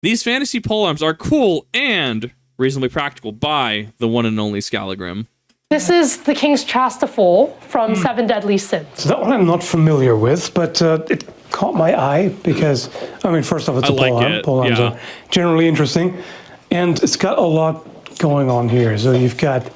These fantasy polearms are cool and reasonably practical by the one and only Skallagrim. This is the King's Chasta from Seven Deadly Sins. So that one I'm not familiar with, but it caught my eye because, I mean, first off, it's a polearm. Polearms are generally interesting. And it's got a lot going on here. So you've got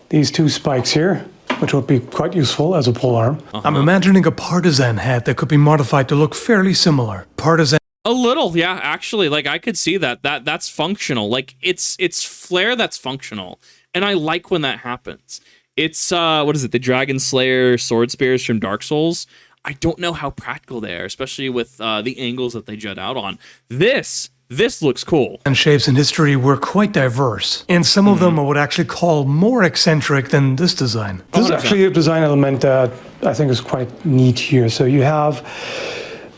these two spikes here, which would be quite useful as a polearm. I'm imagining a partisan hat that could be modified to look fairly similar. Partisan. A little, yeah, actually. Like, I could see that. That's functional. Like, it's flair that's functional. And I like when that happens. It's, what is it, the Dragon Slayer sword spears from Dark Souls? I don't know how practical they are, especially with the angles that they jut out on. This looks cool. And shapes in history were quite diverse, and some of them I would actually call more eccentric than this design. This is actually a design element that I think is quite neat here. So you have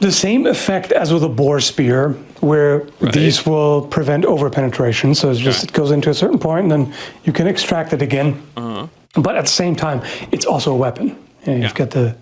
the same effect as with a boar spear, where these will prevent over-penetration. So it's just it goes into a certain point, and then you can extract it again. But at the same time, it's also a weapon. And you've got the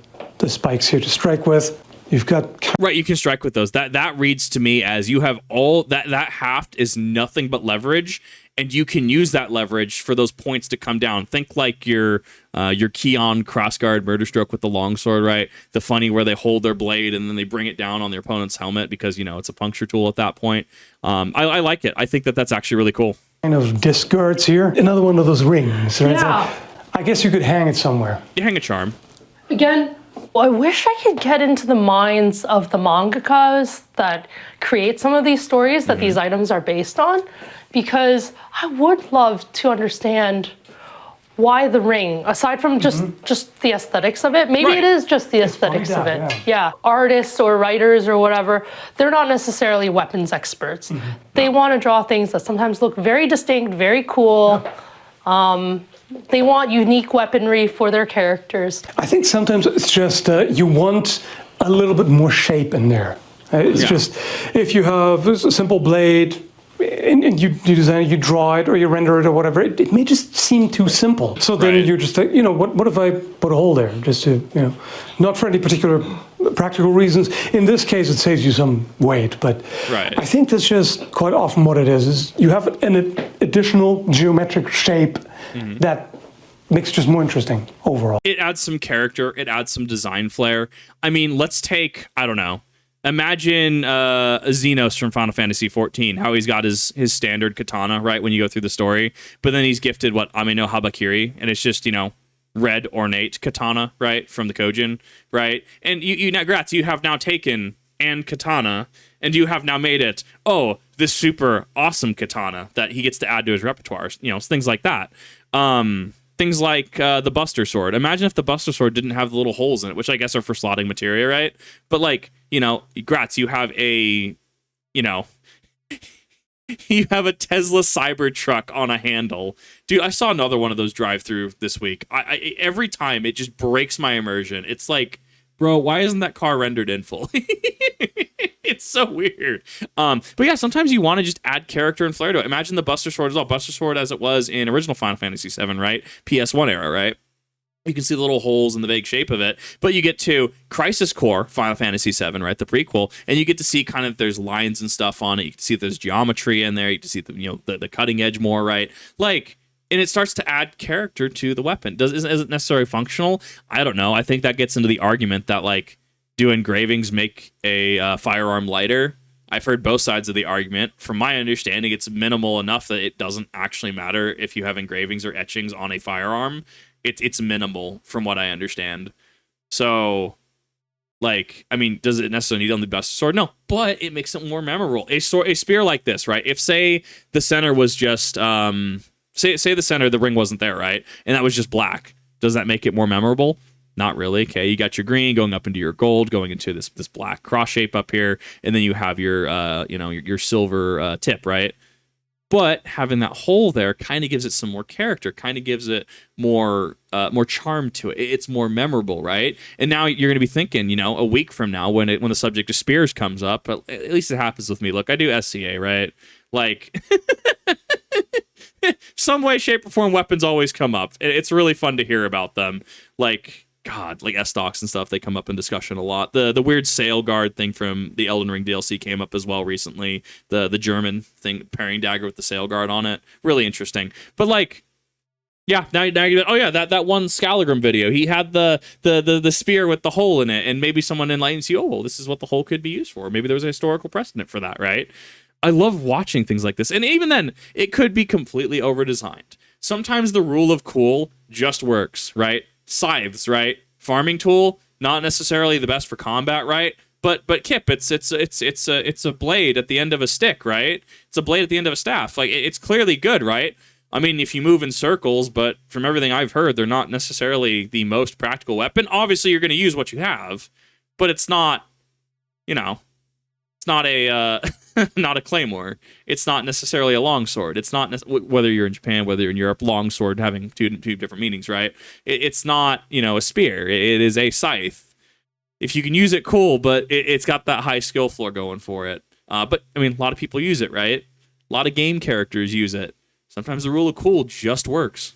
spikes here to strike with. You've got you can strike with those. That reads to me as you have all that haft is nothing but leverage, and you can use that leverage for those points to come down. Think like your Keon crossguard murder stroke with the longsword, right? The funny where they hold their blade and then they bring it down on their opponent's helmet because it's a puncture tool at that point. I like it. I think that's actually really cool. Kind of disc guards here. Another one of those rings, right? Yeah. So I guess you could hang it somewhere. You hang a charm. Again, I wish I could get into the minds of the mangakas that create some of these stories that these items are based on, because I would love to understand why the ring, aside from just the aesthetics of it. Maybe it is just the aesthetics of it. Yeah. Artists or writers or whatever, they're not necessarily weapons experts. They want to draw things that sometimes look very distinct, very cool. They want unique weaponry for their characters. I think sometimes it's just you want a little bit more shape in there. It's just, if you have a simple blade and you design it, you draw it or you render it or whatever, it may just seem too simple. So then you're just like, what if I put a hole there? Just to, not for any particular practical reasons. In this case, it saves you some weight, but I think that's just quite often what it is you have an additional geometric shape that makes it just more interesting overall. It adds some character. It adds some design flair. I mean, let's take, I don't know, imagine Xenos from Final Fantasy XIV, how he's got his standard katana, right, when you go through the story, but then he's gifted Ame no Habakiri, and it's just, red ornate katana, right, from the Kojin, right? And you now, Gratz, you have now taken and katana, and you have now made it, this super awesome katana that he gets to add to his repertoire, things like that. Things like the Buster Sword. Imagine if the Buster Sword didn't have the little holes in it, which I guess are for slotting materia, right? But Gratz, you have a, you have a Tesla Cybertruck on a handle. Dude, I saw another one of those drive through this week. I every time it just breaks my immersion. It's like, bro, why isn't that car rendered in full? It's so weird. But yeah, sometimes you want to just add character and flair to it. Imagine the Buster Sword as well. Buster Sword as it was in original Final Fantasy VII, right? PS1 era, right? You can see the little holes in the vague shape of it, but you get to Crisis Core Final Fantasy VII, right, the prequel, and you get to see kind of there's lines and stuff on it. You can see there's geometry in there. You can see the cutting edge more, right? And it starts to add character to the weapon. Is it necessarily functional? I don't know. I think that gets into the argument that do engravings make a firearm lighter? I've heard both sides of the argument. From my understanding, it's minimal enough that it doesn't actually matter if you have engravings or etchings on a firearm. It's minimal from what I understand. So, does it necessarily need on the Buster Sword? No, but it makes it more memorable. A spear like this, right? If, say, the center was just, say the center, the ring wasn't there, right? And that was just black. Does that make it more memorable? Not really. Okay, you got your green going up into your gold, going into this black cross shape up here, and then you have your your silver tip, right? But having that hole there kind of gives it some more character, kind of gives it more charm to it. It's more memorable, right? And now you're going to be thinking, a week from now when the subject of spears comes up, but at least it happens with me. Look, I do SCA, right? Some way, shape, or form, weapons always come up. It's really fun to hear about them. God, like S-Docs and stuff, they come up in discussion a lot. The weird sail guard thing from the Elden Ring DLC came up as well recently. The German thing, parrying dagger with the sail guard on it. Really interesting. But like, yeah, now you oh yeah, that one Skallagrim video. He had the spear with the hole in it, and maybe someone enlightens you, oh, well, this is what the hole could be used for. Maybe there was a historical precedent for that, right? I love watching things like this. And even then, it could be completely over-designed. Sometimes the rule of cool just works, right? Scythes, right? Farming tool, not necessarily the best for combat, right? But Kip, it's a blade at the end of a stick, right? It's a blade at the end of a staff. Like, it's clearly good, right? I mean, if you move in circles, but from everything I've heard, they're not necessarily the most practical weapon. Obviously, you're going to use what you have, but it's not, it's not a not a claymore. It's not necessarily a longsword. It's not whether you're in Japan, whether you're in Europe, longsword having two different meanings, right? It's not a spear. It is a scythe. If you can use it, cool, but it's got that high skill floor going for it. But I mean, a lot of people use it, right? A lot of game characters use it. Sometimes the rule of cool just works.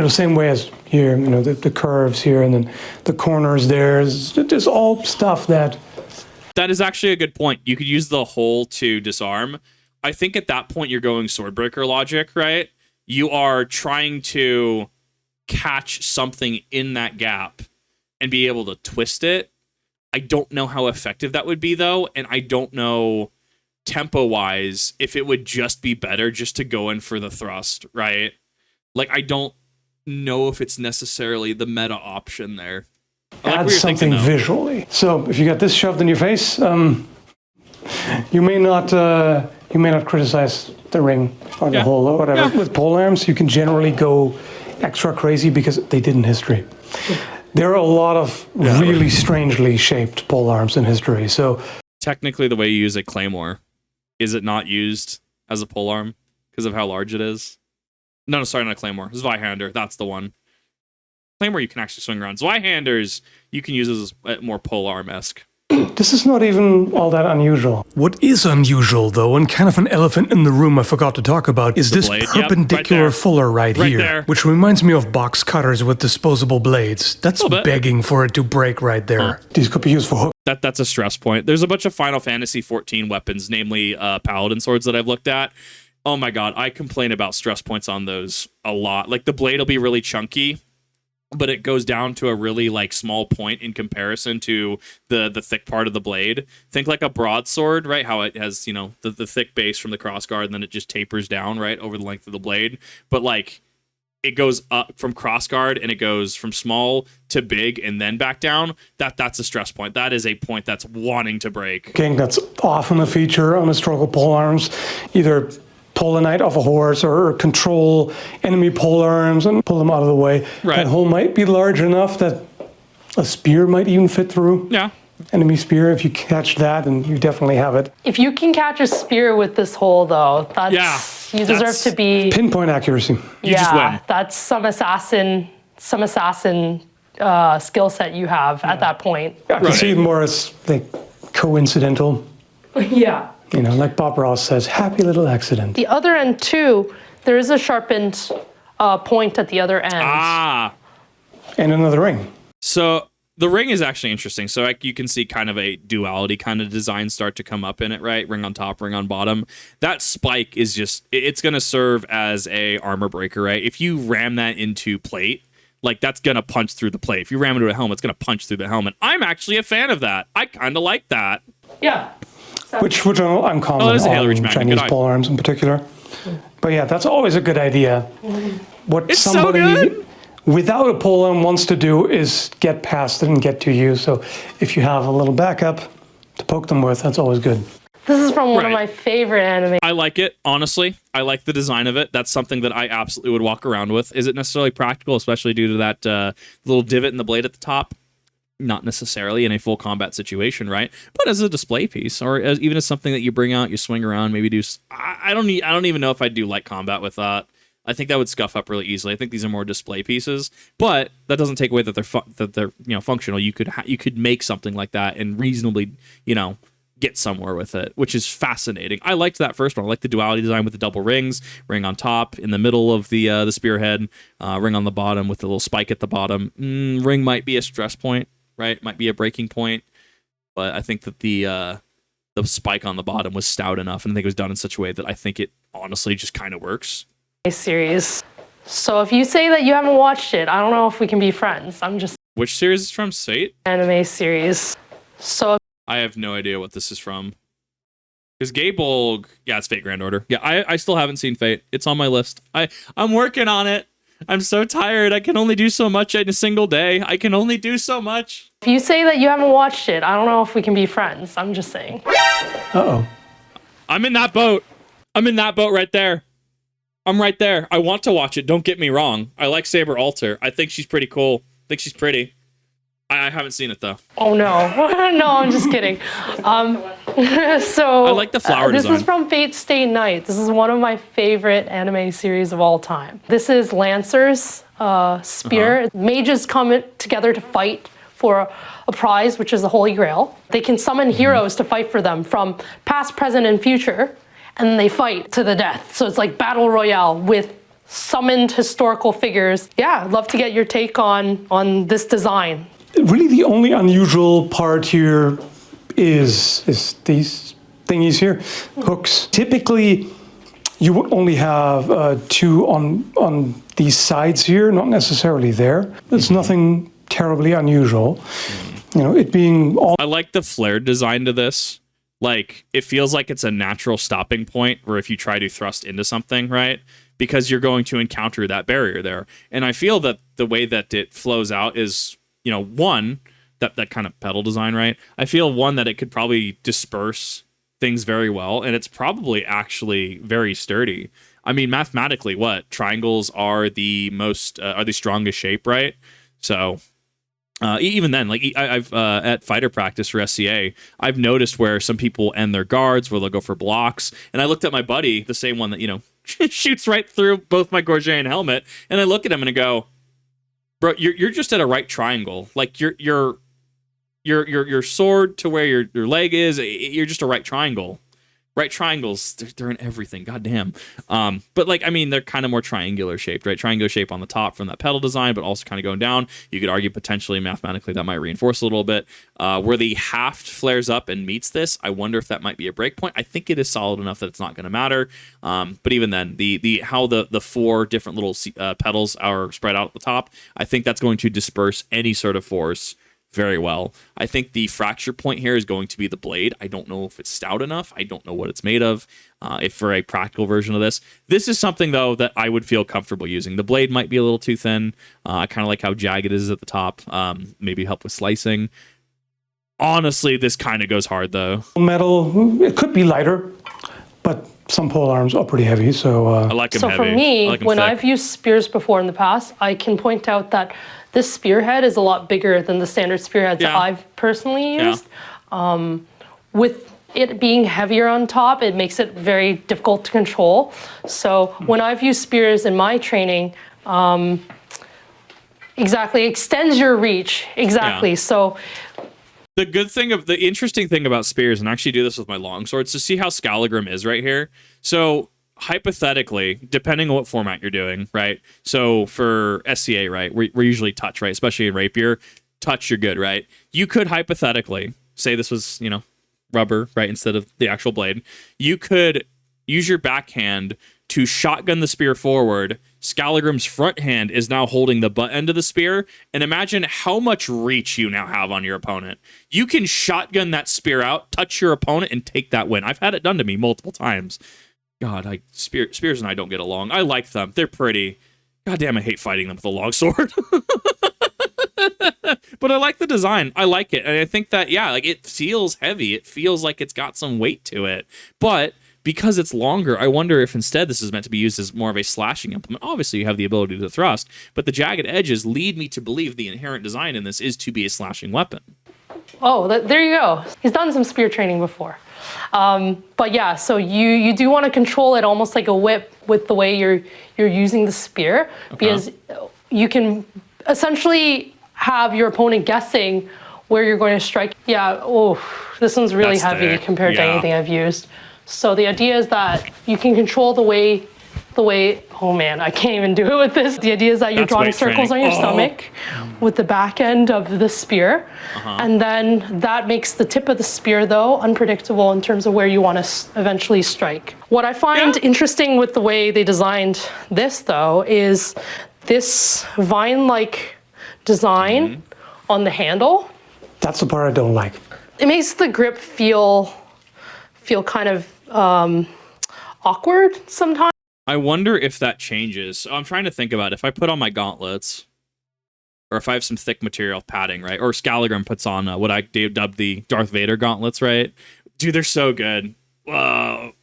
Same way as here, the curves here and then the corners there. There's all stuff that... That is actually a good point. You could use the hole to disarm. I think at that point you're going Swordbreaker logic, right? You are trying to catch something in that gap and be able to twist it. I don't know how effective that would be, though, and I don't know... tempo-wise, if it would just be better just to go in for the thrust, right? Like, I don't know if it's necessarily the meta option there. Add something visually. So if you got this shoved in your face, you may not criticize the ring or the hole or whatever. Yeah. With polearms, you can generally go extra crazy because they did in history. There are a lot of really strangely shaped polearms in history. So technically, the way you use a claymore, is it not used as a polearm because of how large it is? No, sorry, not a claymore. Zweihander, that's the one. Claymore you can actually swing around. Zweihanders you can use as more polearm-esque. This is not even all that unusual. What is unusual, though, and kind of an elephant in the room I forgot to talk about, is this blade. perpendicular Yep, fuller right here, there. which reminds me of box cutters with disposable blades. That's begging for it to break right there. These could be used for hooks. That's a stress point. There's a bunch of Final Fantasy 14 weapons, namely paladin swords that I've looked at. Oh my god, I complain about stress points on those a lot. Like, the blade will be really chunky, but it goes down to a really like small point in comparison to the thick part of the blade. Think like a broadsword, right? How it has, the thick base from the crossguard, and then it just tapers down, right, over the length of the blade. But like, it goes up from crossguard and it goes from small to big and then back down. That's a stress point. That is a point that's wanting to break. That's often a feature on historical polearms. Either pull a knight off a horse or control enemy polearms and pull them out of the way. Right. That hole might be large enough that a spear might even fit through. Yeah. Enemy spear, if you catch that, then you definitely have it. If you can catch a spear with this hole, though, you deserve to be... Pinpoint accuracy. You just win. That's some assassin skill set you have at that point. I can see it more as like coincidental. Yeah. Like Bob Ross says, happy little accident. The other end, too, there is a sharpened point at the other end. Ah. And another ring. So the ring is actually interesting. So like, you can see kind of a duality kind of design start to come up in it, right? Ring on top, ring on bottom. That spike is just, it's going to serve as a armor breaker, right? If you ram that into plate, like, that's going to punch through the plate. If you ram it into a helmet, it's going to punch through the helmet. I'm actually a fan of that. I kind of like that. Yeah. Which I'm common on Chinese polearms in particular. But yeah, that's always a good idea. What it's somebody so good. Without a polearm wants to do is get past it and get to you. So if you have a little backup to poke them with, that's always good. This is from one of my favorite anime. I like it, honestly. I like the design of it. That's something that I absolutely would walk around with. Is it necessarily practical, especially due to that little divot in the blade at the top? Not necessarily in a full combat situation, right? But as a display piece, or even as something that you bring out, you swing around, maybe do. I don't even know if I'd do light combat with that. I think that would scuff up really easily. I think these are more display pieces, but that doesn't take away that they're functional. You could make something like that and reasonably get somewhere with it, which is fascinating. I liked that first one. I like the duality design with the double rings, ring on top, in the middle of the spearhead, ring on the bottom with the little spike at the bottom. Ring might be a stress point, right? Might be a breaking point, but I think that the spike on the bottom was stout enough, and I think it was done in such a way that I think it honestly just kind of works. Series. So if you say that you haven't watched it, I don't know if we can be friends. I'm just Which series is from? Fate? anime series. So I have no idea what this is from. Because Gable, yeah, it's Fate Grand Order. Yeah, I still haven't seen Fate. It's on my list. I'm working on it. I'm so tired. I can only do so much in a single day. I can only do so much. if you say that you haven't watched it, I don't know if we can be friends. I'm just saying. Uh-oh. I'm in that boat. I'm in that boat right there. I'm right there. I want to watch it. Don't get me wrong. I like Saber Alter. I think she's pretty cool. I think she's pretty. I haven't seen it though. Oh no. No, I'm just kidding. So I like the flower this design. is from Fate Stay Night. This is one of my favorite anime series of all time. This is Lancer's spear. Mages come together to fight for a prize, which is the Holy Grail. They can summon heroes to fight for them from past, present, and future, and they fight to the death. So it's like battle royale with summoned historical figures. Yeah, I'd love to get your take on this design. Really, the only unusual part here is these thingies here, hooks. Typically, you would only have two on these sides here, not necessarily there. It's nothing terribly unusual. You know, it being all. I like the flare design to this. Like, it feels like it's a natural stopping point where if you try to thrust into something, right? Because you're going to encounter that barrier there. And I feel that the way that it flows out is, you know, one, that kind of pedal design, right? I feel, one, that it could probably disperse things very well, and it's probably actually very sturdy. I mean, mathematically, what? Triangles are the strongest shape, right? So even then, like I've at fighter practice for SCA, I've noticed where some people end their guards, where they'll go for blocks, and I looked at my buddy, the same one that, you know, shoots right through both my gorget and helmet, and I look at him and I go, bro, you're just at a right triangle. Like your sword to where your leg is, you're just a right triangle. Right triangles, they're in everything. Goddamn. But like, I mean, they're kind of more triangular shaped, right? Triangular shape on the top from that pedal design, but also kind of going down. You could argue potentially mathematically that might reinforce a little bit. Where the haft flares up and meets this, I wonder if that might be a break point. I think it is solid enough that it's not going to matter. But even then, how the four different little pedals are spread out at the top, I think that's going to disperse any sort of force very well. I think the fracture point here is going to be the blade. I don't know if it's stout enough. I don't know what it's made of. If for a practical version of this is something though that I would feel comfortable using. The blade might be a little too thin. I kind of like how jagged it is at the top. Maybe help with slicing. Honestly, this kind of goes hard though. Metal, it could be lighter, but some polearms are pretty heavy, so. I like them So heavy. for me, I like 'em when thick. I've used spears before in the past, I can point out that this spearhead is a lot bigger than the standard spearheads that Yeah. I've personally Yeah. used. With it being heavier on top, it makes it very difficult to control. So when I've used spears in my training, exactly, extends your reach. Exactly. Yeah. So The interesting thing about spears, and I actually do this with my longswords, to see how Skallagrim is right here. So hypothetically, depending on what format you're doing, right? So for SCA, right, we're usually touch, right? Especially in rapier, touch, you're good, right? You could hypothetically say this was, you know, rubber, right, instead of the actual blade. You could use your backhand to shotgun the spear forward. Skallagrim's front hand is now holding the butt end of the spear, and imagine how much reach you now have on your opponent. You can shotgun that spear out, touch your opponent, and take that win. I've had it done to me multiple times. God, spears and I don't get along. I like them. They're pretty. God damn, I hate fighting them with a longsword. But I like the design. I like it. And I think that, yeah, like it feels heavy. It feels like it's got some weight to it. But because it's longer, I wonder if instead this is meant to be used as more of a slashing implement. Obviously, you have the ability to thrust, but the jagged edges lead me to believe the inherent design in this is to be a slashing weapon. there you go. He's done some spear training before. But yeah, so you do want to control it almost like a whip with the way you're using the spear, because you can essentially have your opponent guessing where you're going to strike. Yeah, oh, this one's really That's heavy thick. compared to Yeah. anything I've used. So the idea is that you can control the way, oh man, I can't even do it with this. The idea is that you're That's drawing weight circles training. on your stomach with the back end of the spear. Uh-huh. And then that makes the tip of the spear, though, unpredictable in terms of where you want to eventually strike. What I find interesting with the way they designed this, though, is this vine-like design on the handle. That's the part I don't like. It makes the grip feel kind of awkward sometimes. I wonder if that changes. I'm trying to think about if I put on my gauntlets, or if I have some thick material padding, right? Or Skallagrim puts on what I dubbed the Darth Vader gauntlets, right? Dude, they're so good. Whoa.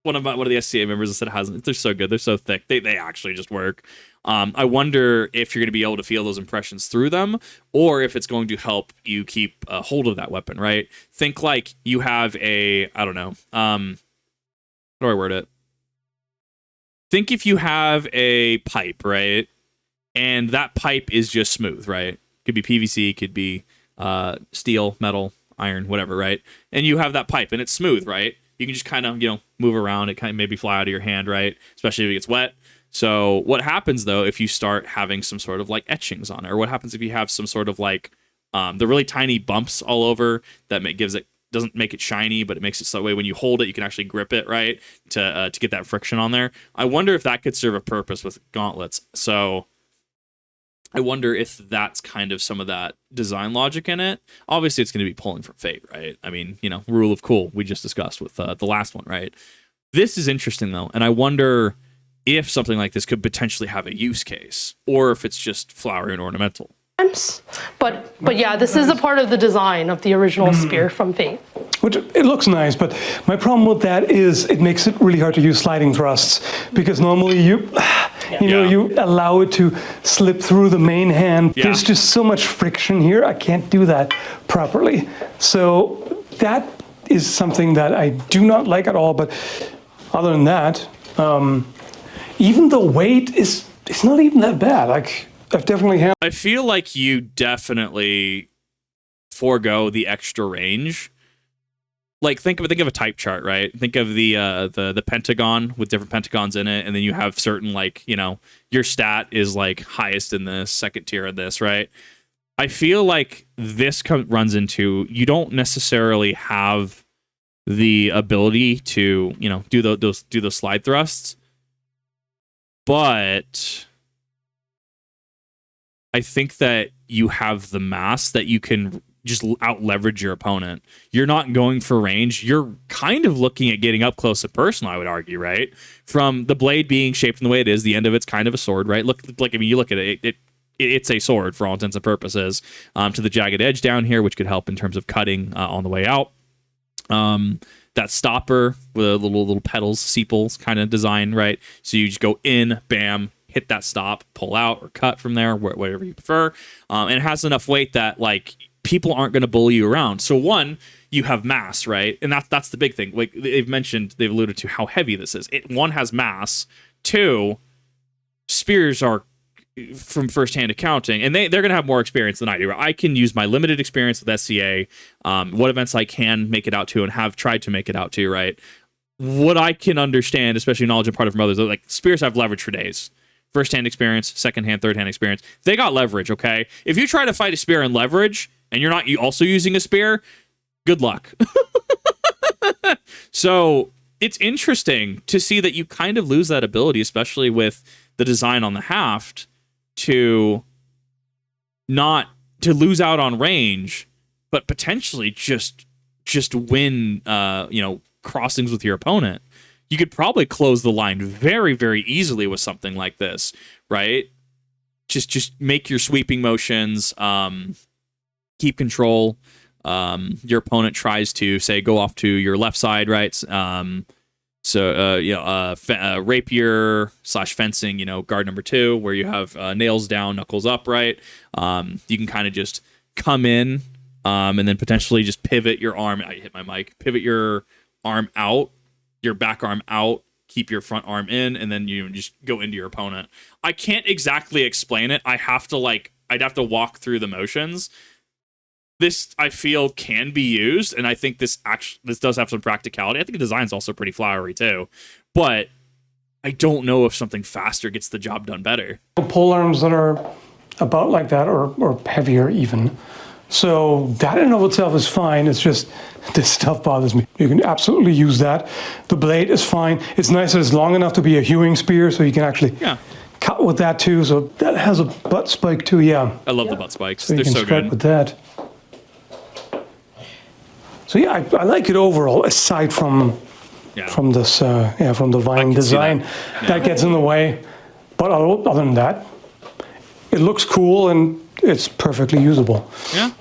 One of the SCA members said hasn't. They're so good. They're so thick. They actually just work. I wonder if you're going to be able to feel those impressions through them, or if it's going to help you keep a hold of that weapon, right? Think like you have I don't know. How do I word it? Think if you have a pipe, right? And that pipe is just smooth, right? Could be PVC, could be steel, metal, iron, whatever, right? And you have that pipe and it's smooth, right? You can just kind of, move around. It kind of maybe fly out of your hand, right? Especially if it gets wet. So what happens though if you start having some sort of like etchings on it, or what happens if you have some sort of like the really tiny bumps all over that doesn't make it shiny, but it makes it so that way when you hold it, you can actually grip it, right? To get that friction on there. I wonder if that could serve a purpose with gauntlets. So I wonder if that's kind of some of that design logic in it. Obviously, it's going to be pulling from Fate, right? I mean, rule of cool we just discussed with the last one, right? This is interesting, though, and I wonder if something like this could potentially have a use case, or if it's just flowery and ornamental. But yeah, this is a part of the design of the original spear from Fate. Which, it looks nice, but my problem with that is it makes it really hard to use sliding thrusts, because normally you allow it to slip through the main hand. Yeah. There's just so much friction here. I can't do that properly. So that is something that I do not like at all. But other than that, even the weight it's not even that bad. Like, I've definitely had. I feel like you definitely forego the extra range. Like think of a type chart, right? Think of the pentagon with different pentagons in it, and then you have certain like your stat is like highest in this, second tier in this, right? I feel like this runs into you don't necessarily have the ability to do those slide thrusts, but I think that you have the mass that you can just out leverage your opponent. You're not going for range. You're kind of looking at getting up close and personal, I would argue, right? From the blade being shaped in the way it is, the end of it's kind of a sword, right? You look at it, it's a sword for all intents and purposes. To the jagged edge down here, which could help in terms of cutting on the way out. That stopper with a little petals, sepals kind of design, right? So you just go in, bam, hit that stop, pull out, or cut from there, whatever you prefer. And it has enough weight that like people aren't going to bully you around. So one, you have mass, right? And that's the big thing. Like they've alluded to how heavy this is. One has mass. Two, spears are from firsthand accounting, and they're going to have more experience than I do. I can use my limited experience with SCA, what events I can make it out to and have tried to make it out to, right? What I can understand, especially knowledge and part from others, like spears have leverage for days. First-hand experience, second-hand, third-hand experience. They got leverage, okay? If you try to fight a spear and leverage, and you're not also using a spear, good luck. So it's interesting to see that you kind of lose that ability, especially with the design on the haft, to lose out on range, but potentially just win, crossings with your opponent. You could probably close the line very, very easily with something like this, right? Just make your sweeping motions, keep control. Your opponent tries to, say, go off to your left side, right? Rapier / fencing, guard number 2, where you have nails down, knuckles up, right? You can kind of just come in and then potentially just pivot your arm. I hit my mic. Pivot your arm out, your back arm out, keep your front arm in, and then you just go into your opponent. I can't exactly explain it. I'd have to walk through the motions. this I feel can be used, and I think this does have some practicality. I think the design's also pretty flowery too, but I don't know if something faster gets the job done better. Polearms that are about like that or heavier even. So that in and of itself is fine. It's just this stuff bothers me. You can absolutely use that. The blade is fine. It's nice that it's long enough to be a hewing spear, so you can actually cut with that too. So that has a butt spike too, yeah. I love the butt spikes. So They're you can so strike good. with that. So yeah, I like it overall, aside from this, from the vine design that gets in the way. But other than that, it looks cool and it's perfectly usable. Yeah.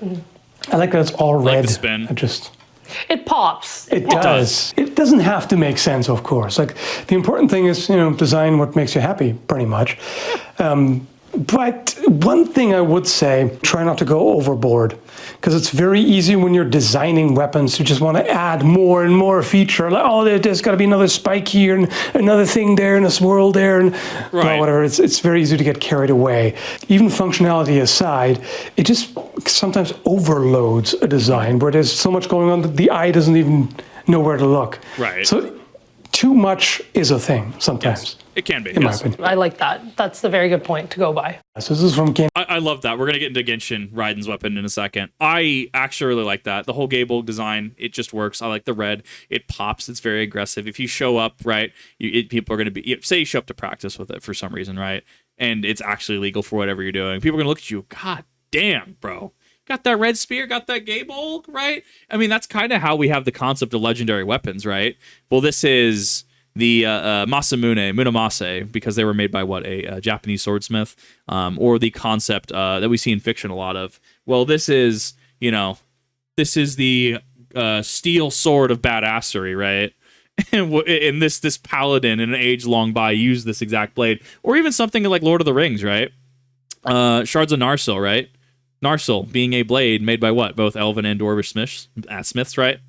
I like that it's all red. Like the spin. It pops. It does. It doesn't have to make sense, of course. Like the important thing is, design what makes you happy, pretty much. But one thing I would say, try not to go overboard, because it's very easy when you're designing weapons to just want to add more and more feature. Like, oh, there's got to be another spike here and another thing there and a swirl there and whatever. It's very easy to get carried away. Even functionality aside, it just sometimes overloads a design where there's so much going on that the eye doesn't even know where to look. Right. So too much is a thing sometimes. Yes. It can be. In my opinion. I like that. That's a very good point to go by. So this is from Game. I love that. We're going to get into Genshin, Raiden's weapon, in a second. I actually really like that. The whole Gable design, it just works. I like the red. It pops. It's very aggressive. If you show up, right, people are going to be... Say you show up to practice with it for some reason, right, and it's actually legal for whatever you're doing. People are going to look at you, God damn, bro. Got that red spear, got that Gable, right? I mean, that's kind of how we have the concept of legendary weapons, right? Well, this is... the Masamune, Munamase, because they were made by a Japanese swordsmith, or the concept that we see in fiction a lot of. Well, this is the steel sword of badassery, right? And this paladin in an age long by used this exact blade, or even something like Lord of the Rings, right? Shards of Narsil, right? Narsil being a blade made by both elven and dwarvish smiths, right?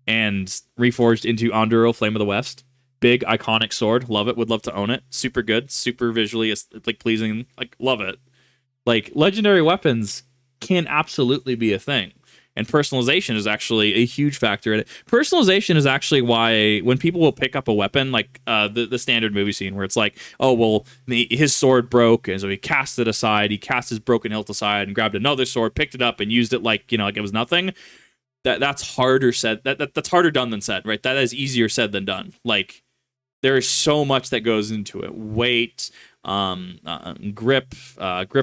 And reforged into Anduro, Flame of the West. Big iconic sword, love it. Would love to own it. Super good, super visually pleasing. Love it. Legendary weapons can absolutely be a thing, and personalization is actually a huge factor in it. Personalization is actually why when people will pick up a weapon, the standard movie scene where it's like, oh well, his sword broke, and so he cast it aside. He cast his broken hilt aside and grabbed another sword, picked it up, and used it like it was nothing. That's harder said. That's harder done than said, right? That is easier said than done. There is so much that goes into it. Weight, grip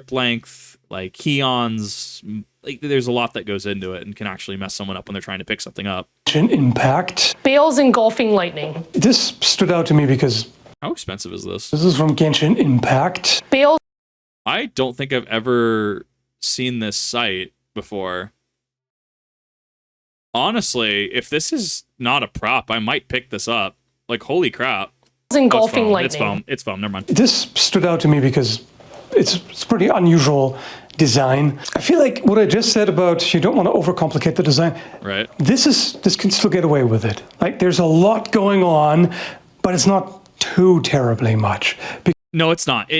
length, keons. There's a lot that goes into it and can actually mess someone up when they're trying to pick something up. Impact. Bale's engulfing lightning. This stood out to me because... How expensive is this? This is from Genshin Impact. Bale. I don't think I've ever seen this site before. Honestly, if this is not a prop, I might pick this up. Holy crap. Engulfing lightning. It's foam. Never mind. This stood out to me because it's pretty unusual design. I feel like what I just said about you don't want to overcomplicate the design. Right. This can still get away with it. There's a lot going on, but it's not too terribly much. No, it's not.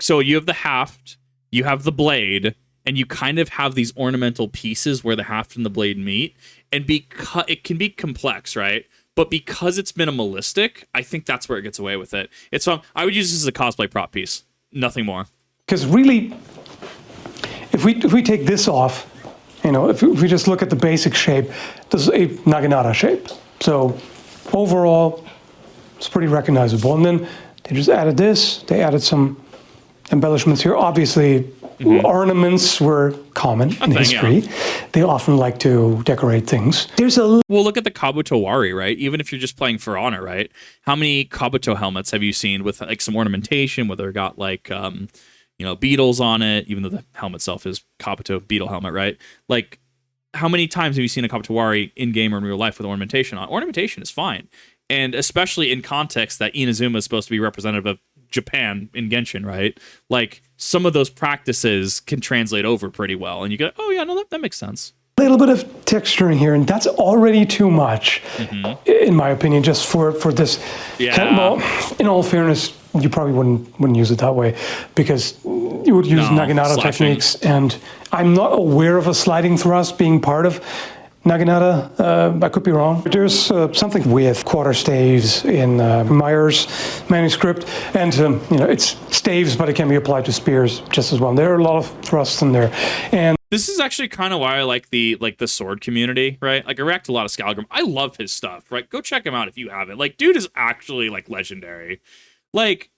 So you have the haft, you have the blade, and you kind of have these ornamental pieces where the haft and the blade meet. And because it can be complex, right? But because it's minimalistic, I think that's where it gets away with it. It's fun. I would use this as a cosplay prop piece. Nothing more. Because really, if we take this off, if we just look at the basic shape, this is a Naginata shape. So overall, it's pretty recognizable. And then they just added this. They added some embellishments here. Obviously, ornaments were common in history. Yeah. They often like to decorate things. Well, look at the Kabuto Wari, right? Even if you're just playing for honor, right? How many Kabuto helmets have you seen with some ornamentation, where they've got beetles on it, even though the helmet itself is Kabuto beetle helmet, right? How many times have you seen a Kabuto Wari in game or in real life with ornamentation on? Ornamentation is fine. And especially in context that Inazuma is supposed to be representative of Japan in Genshin, right? Some of those practices can translate over pretty well, and you go, oh yeah, no, that makes sense. A little bit of texture in here, and that's already too much, in my opinion, just for this. Yeah. In all fairness, you probably wouldn't use it that way, because you would use No, naginata slashing. techniques, and I'm not aware of a sliding thrust being part of naginata. I could be wrong. There's something with quarter staves in Meyer's manuscript, and it's staves, but it can be applied to spears just as well. There are a lot of thrusts in there, and This is actually kind of why I like the sword community, right? Like I react to a lot of Skallagrim. I love his stuff, right? Go check him out if you haven't. Like, dude is actually like legendary. Like,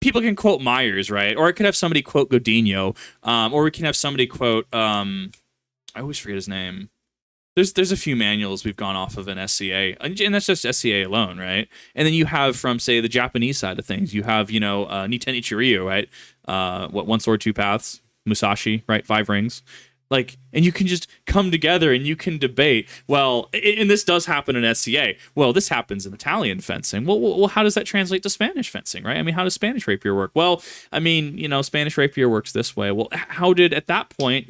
people can quote Myers, right? Or I could have somebody quote Godinho, or we can have somebody quote I always forget his name. There's a few manuals we've gone off of in SCA, and that's just SCA alone, right? And then you have from, say, the Japanese side of things, you have, Niten Ichiryu, right? One sword, two paths, Musashi, right? 5 rings. Like, and you can just come together and you can debate. Well, and this does happen in SCA. Well, this happens in Italian fencing. Well, how does that translate to Spanish fencing, right? I mean, how does Spanish rapier work? Well, I mean, Spanish rapier works this way. Well, how did at that point,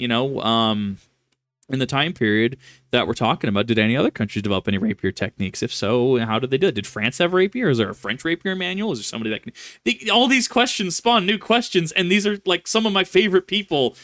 in the time period that we're talking about, did any other countries develop any rapier techniques? If so, how did they do it? Did France have rapier? Is there a French rapier manual? Is there somebody that can... All these questions spawn new questions, and these are like some of my favorite people,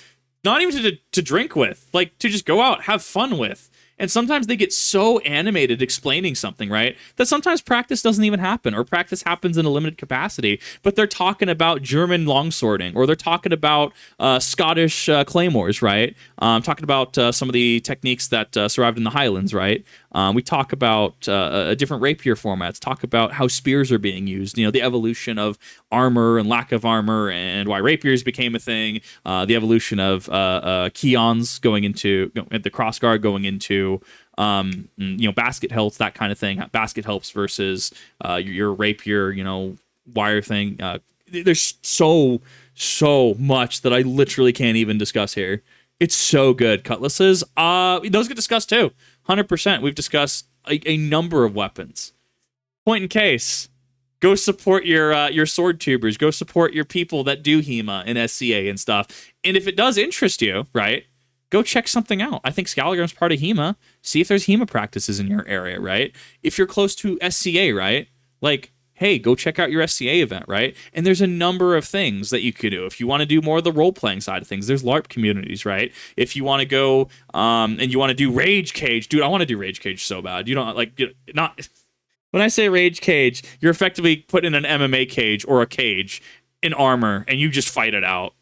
not even to drink with, like to just go out, have fun with. And sometimes they get so animated explaining something, right, that sometimes practice doesn't even happen, or practice happens in a limited capacity. But they're talking about German longswording, or they're talking about Scottish claymores, right? Talking about some of the techniques that survived in the Highlands, right? We talk about different rapier formats, talk about how spears are being used, the evolution of armor and lack of armor, and why rapiers became a thing, the evolution of keons going into the crossguard going into basket helps, that kind of thing, basket helps versus your rapier, wire thing. There's so much that I literally can't even discuss here. It's so good. Cutlasses, those get discussed too. 100%. We've discussed a number of weapons. Point in case, go support your sword tubers. Go support your people that do HEMA and SCA and stuff. And if it does interest you, right, go check something out. I think Skallagrim's part of HEMA. See if there's HEMA practices in your area, right? If you're close to SCA, right, like, hey, go check out your SCA event, right? And there's a number of things that you could do. If you want to do more of the role-playing side of things, there's LARP communities, right? If you want to go and you want to do Rage Cage, dude, I want to do Rage Cage so bad. You don't not. When I say Rage Cage, you're effectively putting in an MMA cage or a cage in armor, and you just fight it out.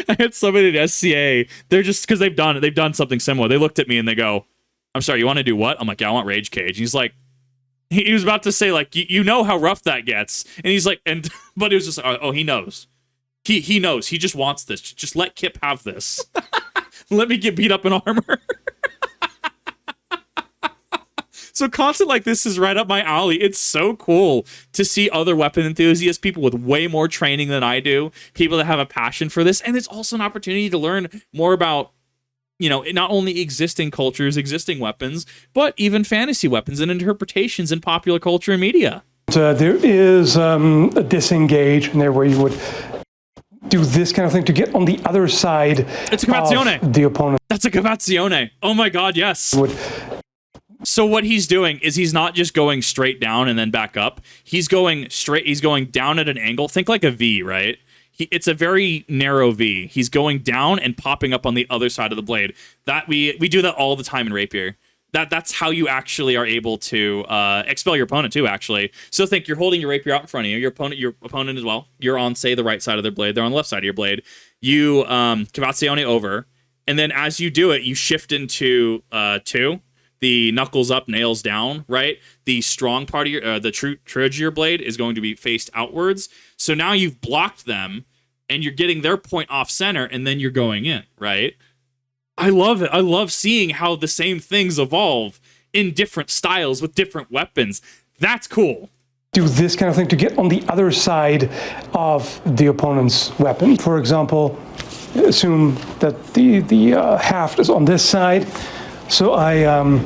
I had somebody at SCA. They're just, because they've done something similar. They looked at me and they go, "I'm sorry, you want to do what?" I'm like, "Yeah, I want Rage Cage." And he's like, he was about to say, like, you know how rough that gets. And he's like, but it was just, oh, he knows. He knows. He just wants this. Just let Kip have this. Let me get beat up in armor. So content like this is right up my alley. It's so cool to see other weapon enthusiasts, people with way more training than I do, people that have a passion for this. And it's also an opportunity to learn more about, not only existing cultures, existing weapons, but even fantasy weapons and interpretations in popular culture and media. There is a disengage in there where you would do this kind of thing to get on the other side It's a cavazione. of the opponent. That's a cavazione. Oh my god, yes. So what he's doing is he's not just going straight down and then back up. He's going straight. He's going down at an angle. Think like a V, right? It's a very narrow V. He's going down and popping up on the other side of the blade. That we do that all the time in rapier. That's how you actually are able to expel your opponent too, actually. So think you're holding your rapier out in front of you. Your opponent as well. You're on, say, the right side of their blade. They're on the left side of your blade. You cavazione over, and then as you do it, you shift into 2. The knuckles up, nails down, right? The strong part of your, the true edge of your blade is going to be faced outwards. So now you've blocked them, and you're getting their point off center, and then you're going in, right? I love it. I love seeing how the same things evolve in different styles with different weapons. That's cool. Do this kind of thing to get on the other side of the opponent's weapon. For example, assume that the haft is on this side. So I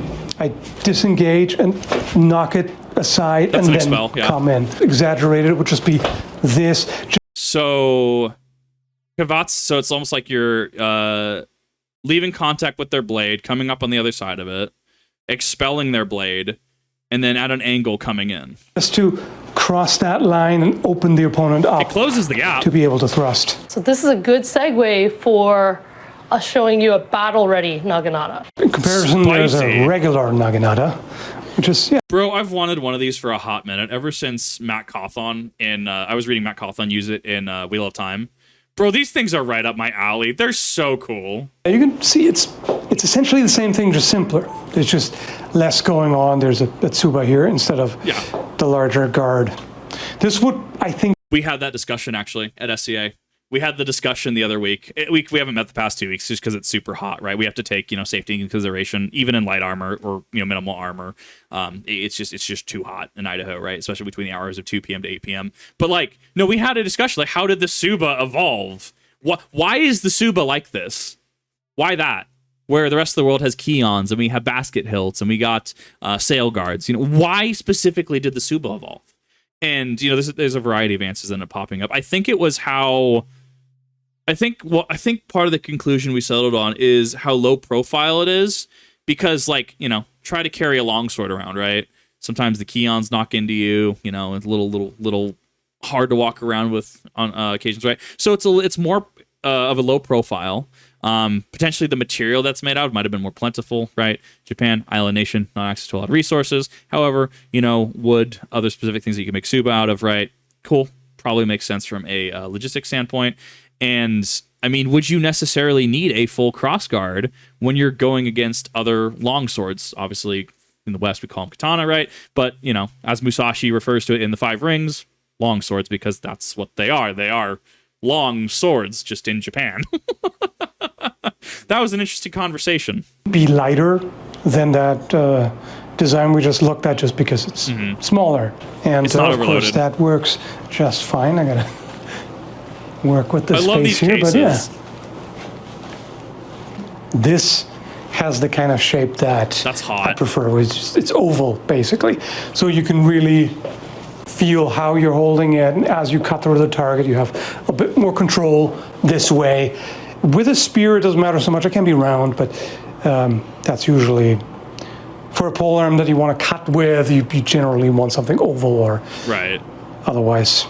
disengage and knock it aside. That's and an then expel, yeah. come in. Exaggerated, it would just be this. So so it's almost like you're leaving contact with their blade, coming up on the other side of it, expelling their blade, and then at an angle coming in. Just to cross that line and open the opponent up It closes the gap. to be able to thrust. So this is a good segue for us showing you a battle-ready Naginata. In comparison, there's Spicy. a regular Naginata, which is, yeah, Bro, I've wanted one of these for a hot minute ever since Matt Cawthon I was reading Matt Cawthon use it in Wheel of Time. Bro, these things are right up my alley. They're so cool. you can see it's essentially the same thing, just simpler. There's just less going on. There's a tsuba here instead of the larger guard. This would, I think, We had that discussion actually at SCA. We had the discussion the other week. We haven't met the past 2 weeks just because it's super hot, right? We have to take safety into consideration, even in light armor or minimal armor. It's just too hot in Idaho, right? Especially between the hours of 2 p.m. to 8 p.m. But no, we had a discussion like, how did the Suba evolve? Why is the Suba like this? Why that? Where the rest of the world has Keons and we have basket hilts and we got sail guards. Why specifically did the Suba evolve? And there's a variety of answers that end up popping up. I think it was how. I think part of the conclusion we settled on is how low profile it is, because try to carry a longsword around, right? Sometimes the Keons knock into you. It's a little hard to walk around with on occasions, right? So it's more of a low profile. Potentially the material that's made out of might have been more plentiful, right? Japan, island nation, not access to a lot of resources. However, wood, other specific things that you can make Suba out of, right? Cool. Probably makes sense from a logistics standpoint. And I mean, would you necessarily need a full crossguard when you're going against other longswords? Obviously, in the West, we call them katana, right? But, as Musashi refers to it in the Five Rings, longswords, because that's what they are. They are long swords, just in Japan. That was an interesting conversation. be lighter than that design we just looked at, just because it's smaller. And It's not of course, overloaded. that works just fine. I gotta work with the I space love these here, cases. but yeah. This has the kind of shape that That's hot. I prefer. It's oval, basically. So you can really feel how you're holding it. And as you cut through the target, you have a bit more control this way. With a spear, it doesn't matter so much. It can be round, but that's usually, for a polearm that you want to cut with, you generally want something oval or Right. otherwise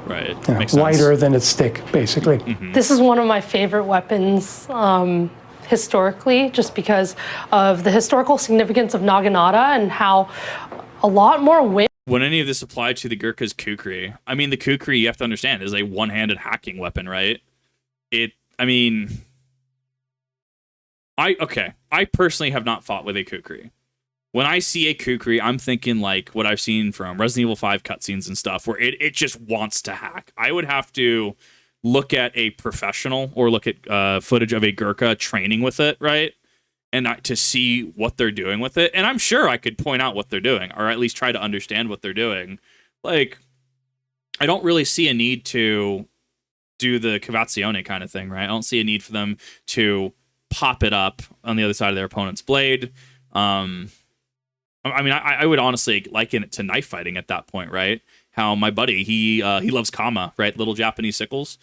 Right. Makes sense. wider than its thick, basically. This is one of my favorite weapons historically, just because of the historical significance of Naginata and how a lot more women. When any of this applied to the Gurkha's kukri, I mean, the kukri, you have to understand, is a one-handed hacking weapon, right? I personally have not fought with a kukri. When I see a kukri, I'm thinking like what I've seen from Resident Evil 5 cutscenes and stuff, where it just wants to hack. I would have to look at a professional or look at footage of a Gurkha training with it, right? And to see what they're doing with it. And I'm sure I could point out what they're doing, or at least try to understand what they're doing. Like, I don't really see a need to do the cavazione kind of thing, right? I don't see a need for them to pop it up on the other side of their opponent's blade. I mean, I would honestly liken it to knife fighting at that point, right? How my buddy, he loves kama, right? Little Japanese sickles.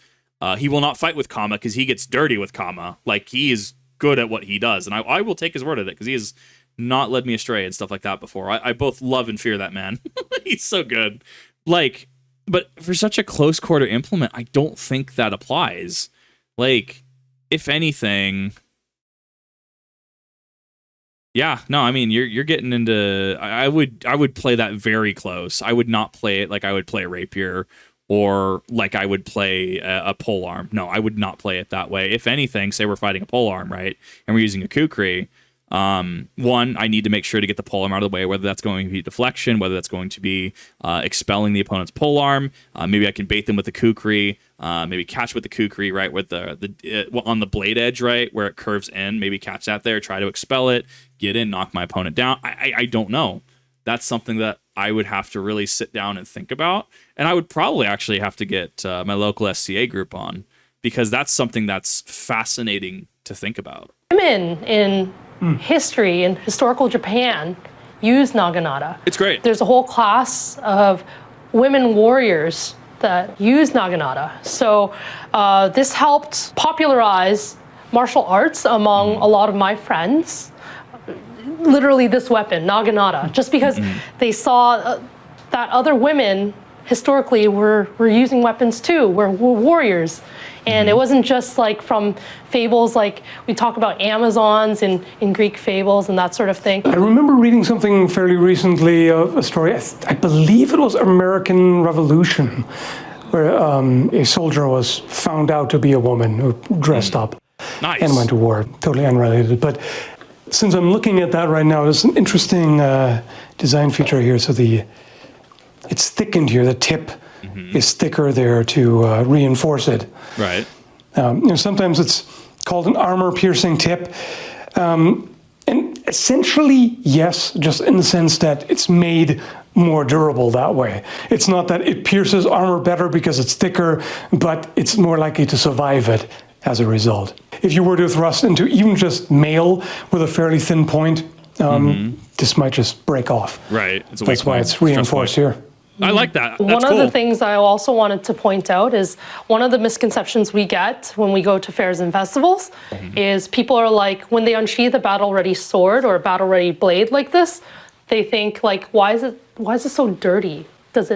He will not fight with kama because he gets dirty with kama. Like, he is good at what he does. And I will take his word at it because he has not led me astray and stuff like that before. I both love and fear that man. He's so good. Like, but for such a close quarter implement, I don't think that applies. Like, if anything... Yeah, no, I mean, you're getting into... I would play that very close. I would not play it like I would play a rapier or like I would play a polearm. No, I would not play it that way. If anything, say we're fighting a polearm, right, and we're using a kukri, one, I need to make sure to get the polearm out of the way, whether that's going to be deflection, whether that's going to be expelling the opponent's polearm. Maybe I can bait them with the kukri, maybe catch with the kukri, right, with the on the blade edge, right, where it curves in, maybe catch that there, try to expel it, get in, knock my opponent down. I don't know. That's something that I would have to really sit down and think about. And I would probably actually have to get my local SCA group on, because that's something that's fascinating to think about. Women in history, in historical Japan, use Naginata. It's great. There's a whole class of women warriors that use Naginata. So this helped popularize martial arts among a lot of my friends. literally this weapon, Naginata, just because they saw that other women historically were using weapons too, were warriors. And it wasn't just like from fables, like we talk about Amazons in Greek fables and that sort of thing. I remember reading something fairly recently, a story, I believe it was American Revolution, where a soldier was found out to be a woman who dressed up and went to war. Totally unrelated. But since I'm looking at that right now, there's an interesting design feature here. So it's thickened here. The tip is thicker there to reinforce it. Right. Sometimes it's called an armor-piercing tip. And essentially, yes, just in the sense that it's made more durable that way. It's not that it pierces armor better because it's thicker, but it's more likely to survive it as a result. If you were to thrust into even just mail with a fairly thin point, this might just break off. Right. That's why it's reinforced here. I like that. That's One cool. of the things I also wanted to point out is one of the misconceptions we get when we go to fairs and festivals is people are like, when they unsheath a battle-ready sword or a battle-ready blade like this, they think like, why is it so dirty? Is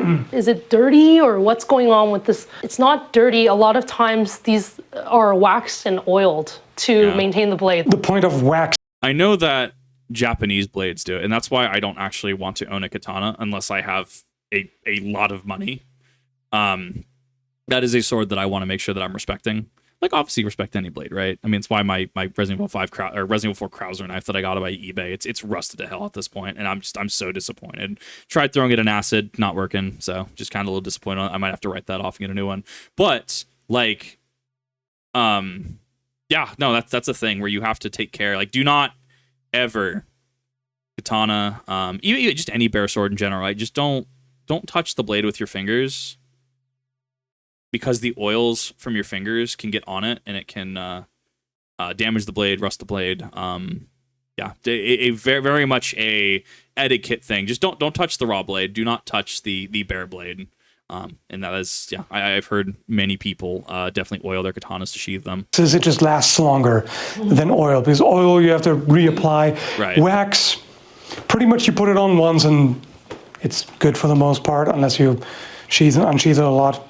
it dirty or what's going on with this? It's not dirty. A lot of times these are waxed and oiled to maintain the blade. The point of wax. I know that Japanese blades do it, and that's why I don't actually want to own a katana unless I have a lot of money. That is a sword that I want to make sure that I'm respecting. Like, obviously respect any blade, right? I mean, it's why my Resident Evil 5 or Resident Evil 4 Krauser knife that I got by eBay, it's rusted to hell at this point, and I'm so disappointed. Tried throwing it in acid, not working, so just kind of a little disappointed. I might have to write that off and get a new one. But like, yeah, no, that's a thing where you have to take care. Like, do not ever katana, even just any bare sword in general. Right? Just don't touch the blade with your fingers, because the oils from your fingers can get on it and it can damage the blade, rust the blade. Yeah, a very, very much a etiquette thing. Just don't touch the raw blade. Do not touch the bare blade. And that is, yeah, I've heard many people definitely oil their katanas to sheathe them. Says it just lasts longer than oil, because oil you have to reapply. Right. Wax, pretty much you put it on once and it's good for the most part, unless you sheathe and unsheathe it a lot.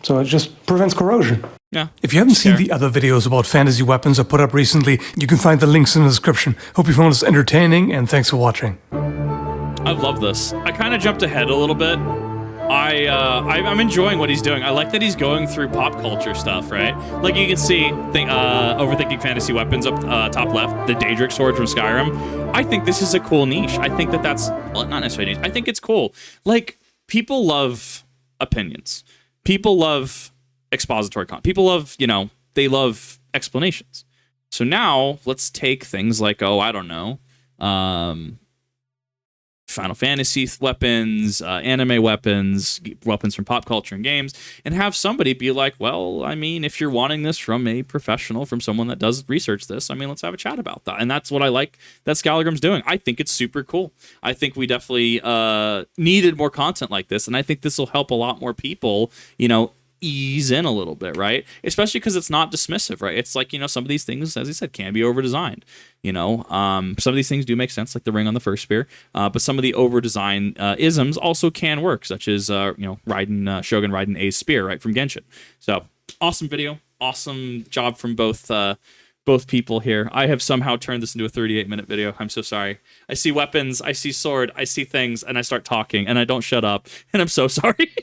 So it just prevents corrosion. Yeah. If you haven't seen the other videos about fantasy weapons I put up recently, you can find the links in the description. Hope you found this entertaining, and thanks for watching. I love this. I kind of jumped ahead a little bit. I'm enjoying what he's doing. I like that he's going through pop culture stuff, right? Like you can see, overthinking fantasy weapons up top left, the Daedric sword from Skyrim. I think this is a cool niche. I think that's well, not necessarily niche. I think it's cool. Like, people love opinions. People love expository content. People love, they love explanations. So now let's take things like, I don't know, Final Fantasy weapons, anime weapons from pop culture and games, and have somebody be like, well, I mean, if you're wanting this from a professional, from someone that does research this, I mean, let's have a chat about that. And that's what I like that Skallagrim's doing. I think it's super cool. I think we definitely needed more content like this, and I think this will help a lot more people, ease in a little bit, right? Especially because it's not dismissive, right? It's like, some of these things, as I said, can be over-designed. Some of these things do make sense, like the ring on the first spear, but some of the over-design isms also can work, such as Shogun Raiden A's spear, right, from Genshin. So awesome video, awesome job from both people here. I have somehow turned this into a 38-minute video. I'm so sorry. I see weapons, I see sword, I see things, and I start talking, and I don't shut up, and I'm so sorry.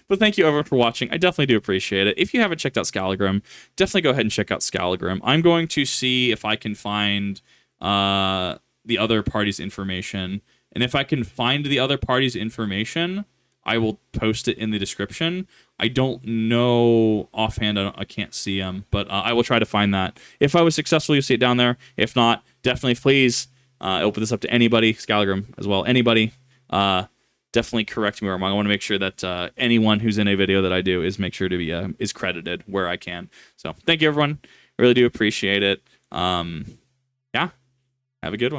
But thank you everyone for watching. I definitely do appreciate it. If you haven't checked out Skallagrim, definitely go ahead and check out Skallagrim. I'm going to see if I can find the other party's information. And if I can find the other party's information, I will post it in the description. I don't know offhand. I can't see them, but I will try to find that. If I was successful, you'll see it down there. If not, definitely please open this up to anybody, Skallagrim as well. Anybody. Definitely correct me where I'm wrong. I want to make sure that anyone who's in a video that I do make sure to be is credited where I can. So thank you, everyone. I really do appreciate it. Yeah, have a good one.